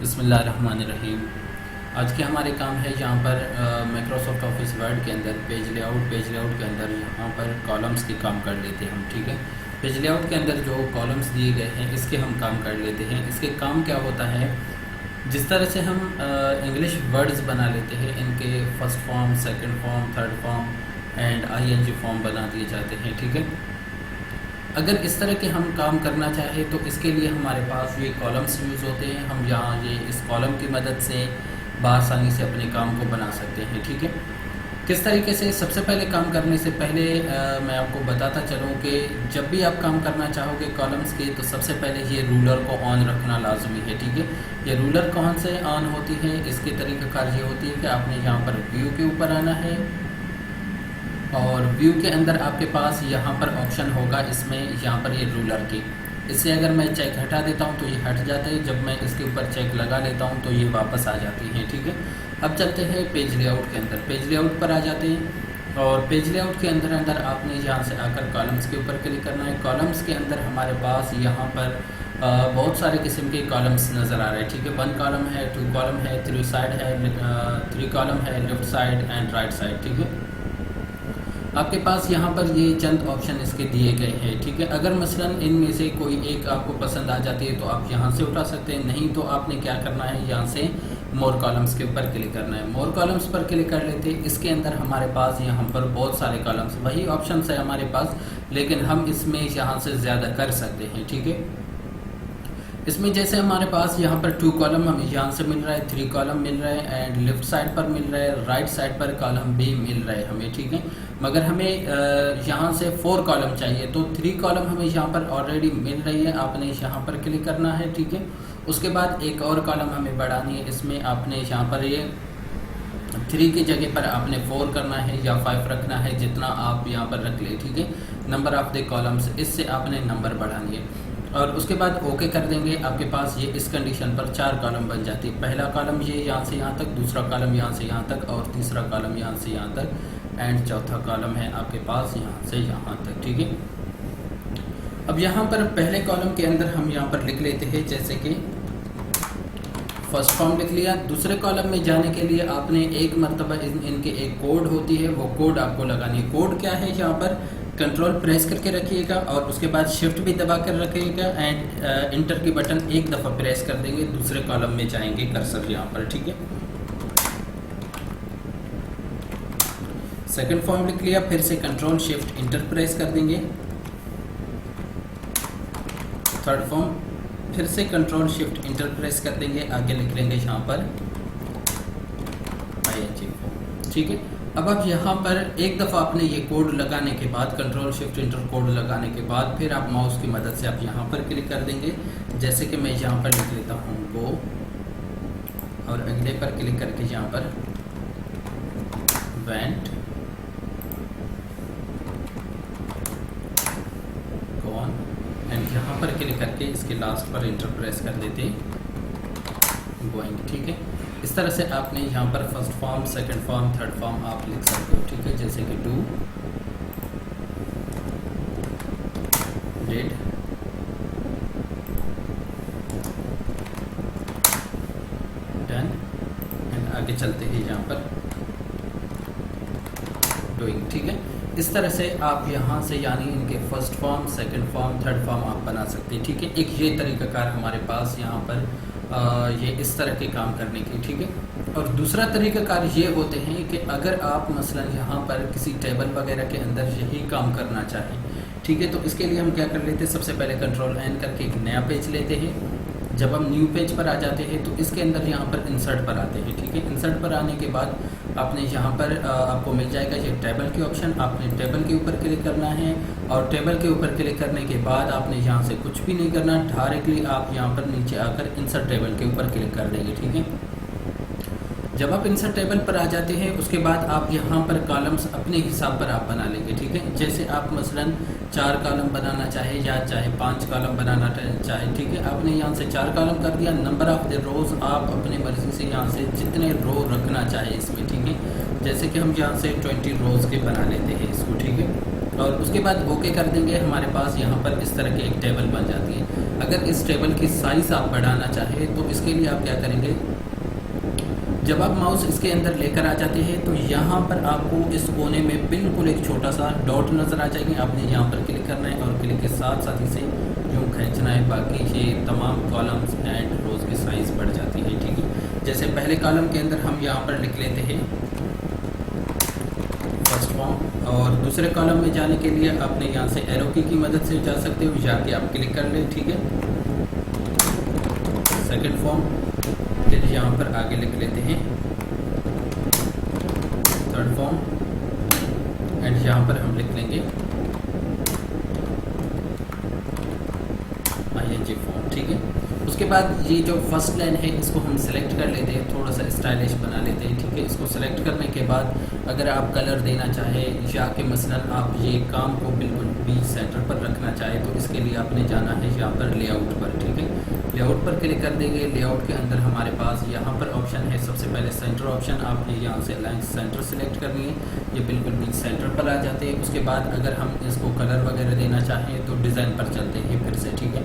बिस्मिल्लाहिर्रहमानिर्रहीम। आज के हमारे काम है यहाँ पर माइक्रोसॉफ्ट ऑफिस वर्ड के अंदर पेज लेआउट के अंदर यहाँ पर कॉलम्स के काम कर लेते हैं हम। ठीक है, पेज लेआउट के अंदर जो कॉलम्स दिए गए हैं इसके हम काम कर लेते हैं। इसके काम क्या होता है, जिस तरह से हम इंग्लिश वर्ड्स बना लेते हैं, इनके first form, second form, third form and ING form बना दिए जाते हैं। ठीक है, अगर इस तरह के हम काम करना चाहें तो इसके लिए हमारे पास ये कॉलम्स यूज़ होते हैं। हम यहाँ ये इस कॉलम की मदद से बआसानी से अपने काम को बना सकते हैं। ठीक है, किस तरीके से, सबसे पहले काम करने से पहले मैं आपको बताता चलूँ कि जब भी आप काम करना चाहोगे कॉलम्स के, तो सबसे पहले ये रूलर को ऑन रखना लाजमी है। ठीक है, ये रूलर कौन से ऑन होती है, इसके तरीक़ाकार ये होती है कि आपने यहाँ पर व्यू के ऊपर आना है और व्यू के अंदर आपके पास यहाँ पर ऑप्शन होगा, इसमें यहाँ पर ये रूलर की, इससे अगर मैं चेक हटा देता हूँ तो ये हट जाते हैं, जब मैं इसके ऊपर चेक लगा लेता हूँ तो ये वापस आ जाती हैं। ठीक है, अब चलते हैं पेज लेआउट के अंदर। पेज लेआउट पर आ जाते हैं और पेज लेआउट के अंदर आपने यहाँ से आकर कॉलम्स के ऊपर क्लिक करना है। कॉलम्स के अंदर हमारे पास यहाँ पर बहुत सारे किस्म के कॉलम्स नज़र आ रहे हैं। ठीक है, 1 कॉलम है, 2 कॉलम है, 3 साइड है, 3 कॉलम है, left side and right side. ठीक है, आपके पास यहाँ पर ये चंद ऑप्शन इसके दिए गए हैं। ठीक है, अगर मसलन इनमें से कोई एक आपको पसंद आ जाती है तो आप यहाँ से उठा सकते हैं, नहीं तो आपने क्या करना है, यहाँ से मोर कॉलम्स के ऊपर क्लिक करना है। मोर कॉलम्स पर क्लिक कर लेते हैं। इसके अंदर हमारे पास यहाँ पर बहुत सारे कॉलम्स, वही ऑप्शन है हमारे पास, लेकिन हम इसमें यहाँ से ज़्यादा कर सकते हैं। ठीक है, इसमें जैसे हमारे पास यहाँ पर 2 कॉलम हमें यहाँ से मिल रहा है, 3 कॉलम मिल रहा है एंड लेफ्ट साइड पर मिल रहा है, राइट साइड पर कॉलम भी मिल रहा है हमें। ठीक है, मगर हमें यहाँ से 4 कॉलम चाहिए, तो 3 कॉलम हमें यहाँ पर ऑलरेडी मिल रही है, आपने यहाँ पर क्लिक करना है। ठीक है, उसके बाद एक और कॉलम हमें बढ़ानी है, इसमें आपने यहाँ पर ये 3 की जगह पर आपने 4 करना है या 5 रखना है, जितना आप यहाँ पर रख ले। ठीक है, नंबर ऑफ द कॉलम्स, इससे आपने नंबर बढ़ानी है और उसके बाद ओके कर देंगे। आपके पास ये इस कंडीशन पर 4 कॉलम बन जाती है। पहला कॉलम ये यहाँ से यहाँ तक, दूसरा कॉलम यहाँ से यहाँ तक और तीसरा कॉलम यहाँ से यहाँ तक एंड चौथा कॉलम है आपके पास यहाँ से यहाँ तक। ठीक है, अब यहाँ पर पहले कॉलम के अंदर हम यहाँ पर लिख लेते हैं, जैसे कि फर्स्ट फॉर्म लिख लिया। दूसरे कॉलम में जाने के लिए आपने एक मरतबा इनके एक कोड होती है, वो कोड आपको लगानी है। कोड क्या है, यहाँ पर कंट्रोल प्रेस करके रखिएगा और उसके बाद शिफ्ट भी दबा कर रखिएगा एंड इंटर की बटन एक दफ़ा प्रेस कर देंगे, दूसरे कॉलम में जाएंगे कर्सर यहाँ पर। ठीक है, सेकंड फॉर्म लिख लिया, फिर से कंट्रोल शिफ्ट इंटर प्रेस कर देंगे। थर्ड फॉर्म फिर से कंट्रोल शिफ्ट इंटर प्रेस कर देंगे, आगे लिख लेंगे यहाँ पर आईएनजी फॉर्म। ठीक है, अब आप यहाँ पर एक दफ़ा आपने ये कोड लगाने के बाद, कंट्रोल शिफ्ट इंटर कोड लगाने के बाद, फिर आप माउस की मदद से आप यहाँ पर क्लिक कर देंगे। जैसे कि मैं यहाँ पर लिख लेता हूँ गो और अगले पर क्लिक करके यहाँ पर वेंट, गॉन एंड यहाँ पर क्लिक करके इसके लास्ट पर इंटर प्रेस कर देते गोइंग। ठीक है, इस तरह से आपने यहाँ पर first form, second form, third form आप लिख सकते हो। ठीक है, जैसे कि डू, डिड, डन एंड आगे चलते हैं यहाँ पर डूइंग। ठीक है, इस तरह से आप यहाँ से यानी इनके first form, second form, third form आप बना सकते हैं। ठीक है, एक ये तरीक़ाकार हमारे पास यहाँ पर ये इस तरह के काम करने की। ठीक है, और दूसरा तरीक़ाकार ये होते हैं कि अगर आप मसलन यहाँ पर किसी टेबल वगैरह के अंदर यही काम करना चाहें, ठीक है, तो इसके लिए हम क्या कर लेते हैं, सबसे पहले कंट्रोल एन करके एक नया पेज लेते हैं। जब हम न्यू पेज पर आ जाते हैं तो इसके अंदर यहाँ पर इंसर्ट पर आते हैं। ठीक है, इंसर्ट पर आने के बाद आपने यहाँ पर आपको मिल जाएगा ये टेबल के ऑप्शन, आपने टेबल के ऊपर क्लिक करना है और टेबल के ऊपर क्लिक करने के बाद आपने यहाँ से कुछ भी नहीं करना, डायरेक्टली आप यहाँ पर नीचे आकर इंसर्ट टेबल के ऊपर क्लिक कर देंगे। ठीक है, जब आप इंसर्ट टेबल पर आ जाते हैं उसके बाद आप यहाँ पर कॉलम्स अपने हिसाब पर आप बना लेंगे। ठीक है, जैसे आप मसलन 4 कॉलम बनाना चाहे या चाहे 5 कॉलम बनाना चाहे। ठीक है, आपने यहाँ से 4 कॉलम कर दिया। नंबर ऑफ द रोज़ आप अपनी मर्ज़ी से यहाँ से जितने रो रखना चाहे इसमें। ठीक है, जैसे कि हम यहाँ से 20 रोज़ के बना लेते हैं इसको। ठीक है, और उसके बाद ओके कर देंगे। हमारे पास यहाँ पर इस तरह की एक टेबल बन जाती है। अगर इस टेबल की साइज़ आप बढ़ाना चाहें तो इसके लिए आप क्या करेंगे, जब आप माउस इसके अंदर लेकर आ जाते हैं तो यहाँ पर आपको इस कोने में बिल्कुल एक छोटा सा डॉट नज़र आ जाएगी। आपने यहाँ पर क्लिक करना है और क्लिक के साथ साथ इसे यूँ खींचना है। बाकी ये तमाम कॉलम्स एंड रोज़ की साइज़ बढ़ जाती है, ठीक है। जैसे पहले कॉलम के अंदर हम यहाँ पर लिख लेते हैं फर्स्ट फॉर्म, और दूसरे कॉलम में जाने के लिए आपने यहाँ से एरो की मदद से जा सकते हो, जाके आप क्लिक कर लें, ठीक है। सेकंड फॉर्म, फिर यहाँ पर आगे लिख लेते हैं थर्ड फॉर्म एंड यहाँ पर हम लिख लेंगे ING फॉर्म, ठीक है। उसके बाद ये जो फर्स्ट लाइन है इसको हम सेलेक्ट कर लेते हैं, थोड़ा सा स्टाइलिश बना लेते हैं, ठीक है। इसको सेलेक्ट करने के बाद अगर आप कलर देना चाहें या कि मसलन आप ये काम को बिल्कुल बीच सेंटर पर रखना चाहें तो इसके लिए आपने जाना है यहाँ पर लेआउट पर, ठीक है। लेआउट पर क्लिक कर देंगे। लेआउट के अंदर हमारे पास यहाँ पर ऑप्शन है, सबसे पहले सेंटर ऑप्शन, आपने यहाँ से लाइन सेंटर सेलेक्ट करनी है, ये बिल्कुल बीच सेंटर पर आ जाते हैं। उसके बाद अगर हम इसको कलर वगैरह देना चाहें तो डिज़ाइन पर चलते हैं फिर से, ठीक है।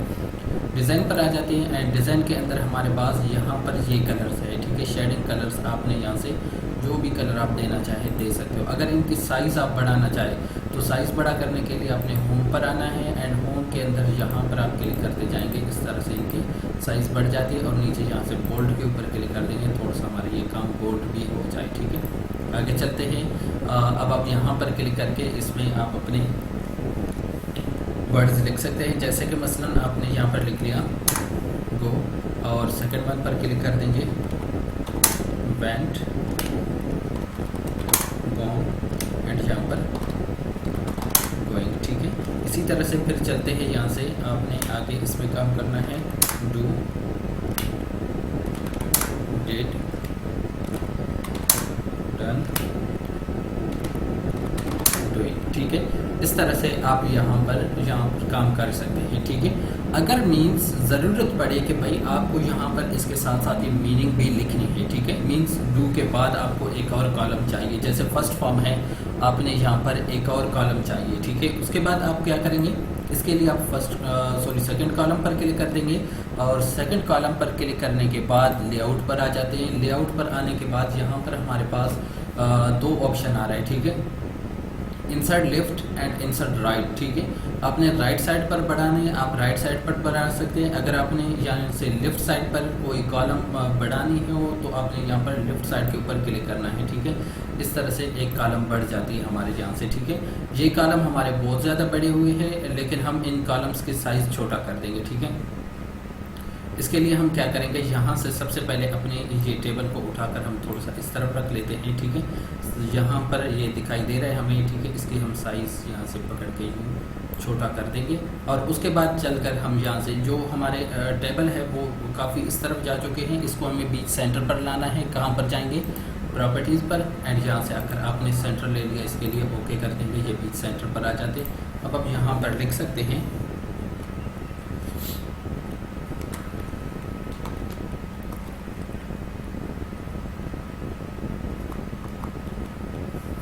डिज़ाइन पर आ जाते हैं एंड डिज़ाइन के अंदर हमारे पास यहाँ पर ये कलर्स है, ठीक है। शेडिंग कलर्स आपने यहाँ से जो भी कलर आप देना चाहें दे सकते हो। अगर इनकी साइज़ आप बढ़ाना चाहें तो साइज़ बड़ा करने के लिए आपने होम पर आना है एंड होम के अंदर यहाँ पर आप क्लिक करते जाएंगे, इस तरह से इनकी साइज़ बढ़ जाती है। और नीचे यहाँ से बोल्ड के ऊपर क्लिक कर देंगे, थोड़ा सा हमारा ये काम बोल्ड भी हो जाए, ठीक है। आगे चलते हैं। अब आप यहाँ पर क्लिक करके इसमें आप अपने वर्ड्स लिख सकते हैं, जैसे कि मसलन आपने यहाँ पर लिख लिया गो, और सेकंड वन पर क्लिक कर देंगे वेंट, गॉन एंड यहाँ पर गोइंग, ठीक है। इसी तरह से फिर चलते हैं, यहाँ से आपने आगे इसमें काम करना है डू, डिड, डन, डूइंग, ठीक है। इस तरह से आप यहाँ पर काम कर सकते हैं, ठीक है। अगर मीन्स ज़रूरत पड़े कि भाई आपको यहाँ पर इसके साथ साथ ये मीनिंग भी लिखनी है, ठीक है। मीन्स डू के बाद आपको एक और कॉलम चाहिए, जैसे फर्स्ट फॉर्म है, आपने यहाँ पर एक और कॉलम चाहिए, ठीक है। उसके बाद आप क्या करेंगे, इसके लिए आप सेकंड कॉलम पर क्लिक कर देंगे और सेकंड कॉलम पर क्लिक करने के बाद लेआउट पर आ जाते हैं। लेआउट पर आने के बाद यहाँ पर हमारे पास दो ऑप्शन आ रहा है, ठीक है, insert left and insert right, ठीक है। आपने राइट साइड पर बढ़ाने आप राइट साइड पर बढ़ा सकते हैं। अगर आपने यहाँ से लेफ्ट साइड पर कोई कॉलम बढ़ानी हो तो आपने यहाँ पर लेफ्ट साइड के ऊपर क्लिक करना है, ठीक है। इस तरह से एक कॉलम बढ़ जाती है हमारे यहाँ से, ठीक है। ये कॉलम हमारे बहुत ज़्यादा बड़े हुए हैं, लेकिन हम इन कॉलम्स की साइज़ छोटा कर देंगे, ठीक है। इसके लिए हम क्या करेंगे, यहाँ से सबसे पहले अपने ये टेबल को उठाकर हम थोड़ा सा इस तरफ रख लेते हैं, ठीक है। यहाँ पर ये दिखाई दे रहा है हमें, ठीक है। इसकी हम साइज़ यहाँ से पकड़ के छोटा कर देंगे और उसके बाद चलकर हम यहाँ से जो हमारे टेबल है वो काफ़ी इस तरफ जा चुके हैं, इसको हमें बीच सेंटर पर लाना है। कहाँ पर जाएंगे, प्रॉपर्टीज़ पर, एंड यहाँ से आकर आपने सेंटर ले लिया, इसके लिए ओके कर देंगे, ये बीच सेंटर पर आ जाते। अब आप यहाँ पर लिख सकते हैं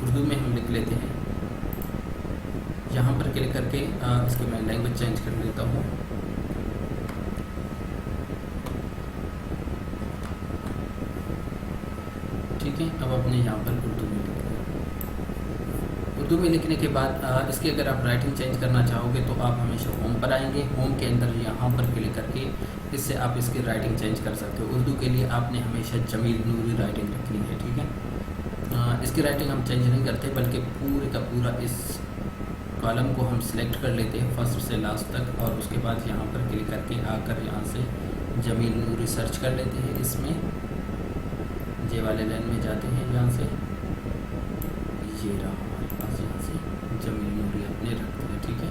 उर्दू में हम लिख लेते हैं। यहाँ पर क्लिक करके इसके मैं लैंग्वेज चेंज कर लेता हूँ। ठीक है, अब अपने यहाँ पर उर्दू में लिख लें। उर्दू में लिखने के बाद इसकी अगर आप राइटिंग चेंज करना चाहोगे तो आप हमेशा होम पर आएंगे। होम के अंदर यहाँ पर क्लिक करके इससे आप इसकी राइटिंग चेंज कर सकते हो। उर्दू के लिए आपने हमेशा जमील नूरी राइटिंग रखनी है, ठीक है। इसकी राइटिंग हम चेंज नहीं करते, बल्कि पूरे का पूरा इस कॉलम को हम सिलेक्ट कर लेते हैं फर्स्ट से लास्ट तक, और उसके बाद यहाँ पर क्लिक करके आकर यहाँ से जमील नूरी सर्च कर लेते हैं। इसमें ये वाले लाइन में जाते हैं, यहाँ से ये रहा हमारे पास, यहाँ से जमील नूरी अपने रखते हैं, ठीक है।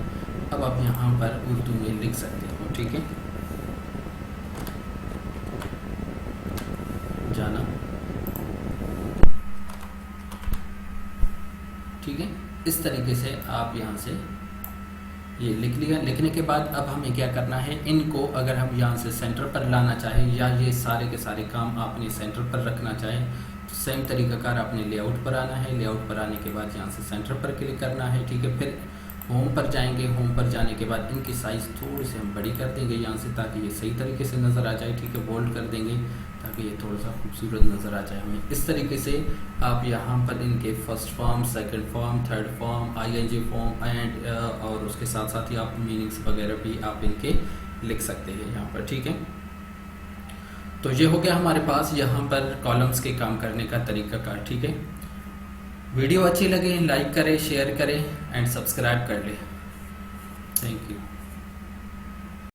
अब आप यहाँ पर उर्दू में लिख सकते हो, ठीक है। जाना, ठीक है। इस तरीके से आप यहाँ से ये लिख लिया। लिखने के बाद अब हमें क्या करना है, इनको अगर हम यहाँ से सेंटर पर लाना चाहें या ये सारे के सारे काम आपने सेंटर पर रखना चाहें तो सेम तरीक़ाकार आपने लेआउट पर आना है। लेआउट पर आने के बाद यहाँ से सेंटर पर क्लिक करना है, ठीक है। फिर होम पर जाएंगे। होम पर जाने के बाद इनकी साइज़ थोड़ी सी हम बड़ी कर देंगे यहाँ से, ताकि ये सही तरीके से नज़र आ जाए, ठीक है। बोल्ड कर देंगे ताकि ये थोड़ा सा खूबसूरत नज़र आ जाए हमें। इस तरीके से आप यहाँ पर इनके first form, second form, third form, ING form and और उसके साथ साथ ही आप मीनिंग्स वगैरह भी आप इनके लिख सकते हैं यहाँ पर, ठीक है। तो ये हो गया हमारे पास यहाँ पर कॉलम्स के काम करने का तरीकाकार, ठीक है। वीडियो अच्छी लगे लाइक करें, शेयर करें एंड सब्सक्राइब कर लें। Thank you.